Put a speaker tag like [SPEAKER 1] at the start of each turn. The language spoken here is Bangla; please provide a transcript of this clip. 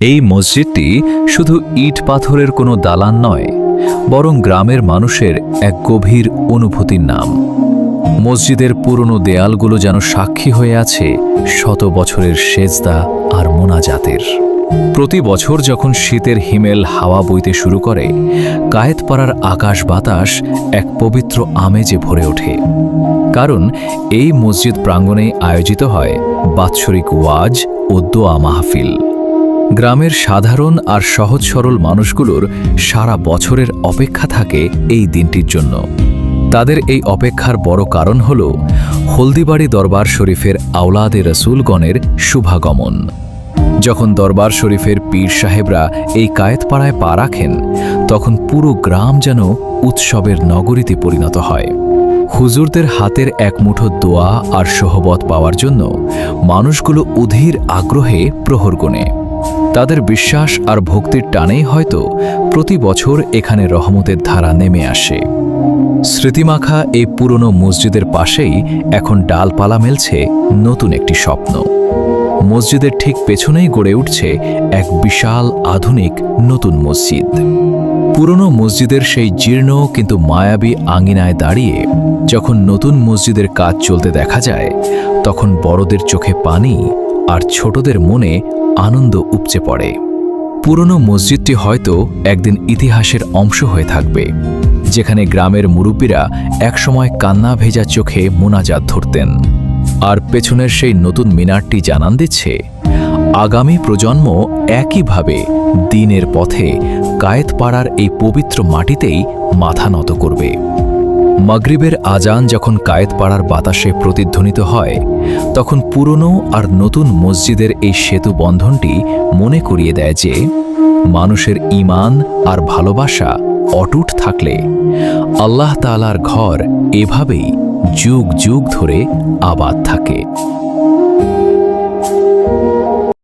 [SPEAKER 1] এই মসজিদটি শুধু ইট পাথরের কোনো দালান নয়, বরং গ্রামের মানুষের এক গভীর অনুভূতির নাম। মসজিদের পুরনো দেয়ালগুলো যেন সাক্ষী হয়ে আছে শত বছরের সেজদা আর মোনাজাতের। প্রতি বছর যখন শীতের হিমেল হাওয়া বইতে শুরু করে, কায়েতপাড়ার আকাশ বাতাস এক পবিত্র আমেজে ভরে ওঠে। কারণ এই মসজিদ প্রাঙ্গণে আয়োজিত হয় বাৎসরিক ওয়াজ ও দোয়া মাহফিল। গ্রামের সাধারণ আর সহজ সরল মানুষগুলোর সারা বছরের অপেক্ষা থাকে এই দিনটির জন্য। তাদের এই অপেক্ষার বড় কারণ হল হলদিবাড়ি দরবার শরীফের আওলাদে রসুলগণের শুভাগমন। যখন দরবার শরীফের পীর সাহেবরা এই কায়েতপাড়ায় পা রাখেন, তখন পুরো গ্রাম যেন উৎসবের নগরীতে পরিণত হয়। হুজুরদের হাতের এক মুঠো দোয়া আর সোহবত পাওয়ার জন্য মানুষগুলো অধীর আগ্রহে প্রহর গোনে। তাদের বিশ্বাস আর ভক্তির টানেই হয়তো প্রতি বছর এখানে রহমতের ধারা নেমে আসে। স্মৃতিমাখা এই পুরনো মসজিদের পাশেই এখন ডালপালা মেলছে নতুন একটি স্বপ্ন। মসজিদের ঠিক পেছনেই গড়ে উঠছে এক বিশাল আধুনিক নতুন মসজিদ। পুরনো মসজিদের সেই জীর্ণ কিন্তু মায়াবী আঙিনায় দাঁড়িয়ে যখন নতুন মসজিদের কাজ চলতে দেখা যায়, তখন বড়দের চোখে পানি আর ছোটদের মনে আনন্দ উপচে পড়ে। পুরনো মসজিদটি হয়তো একদিন ইতিহাসের অংশ হয়ে থাকবে, যেখানে গ্রামের মুরব্বীরা একসময় কান্না ভেজা চোখে মোনাজাত ধরতেন। আর পেছনের সেই নতুন মিনারটি জানান দিচ্ছে, আগামী প্রজন্ম একইভাবে দ্বীনের পথে কায়েতপাড়ার এই পবিত্র মাটিতেই মাথা নত করবে। মাগরিবের আজান যখন কায়েতপাড়ার বাতাসে প্রতিধ্বনিত হয়, তখন পুরনো আর নতুন মসজিদের এই সেতু বন্ধনটি মনে করিয়ে দেয় যে মানুষের ঈমান আর ভালোবাসা অটুট থাকলে আল্লাহ তাআলার ঘর এভাবেই যুগ যুগ ধরে আবাদ থাকে।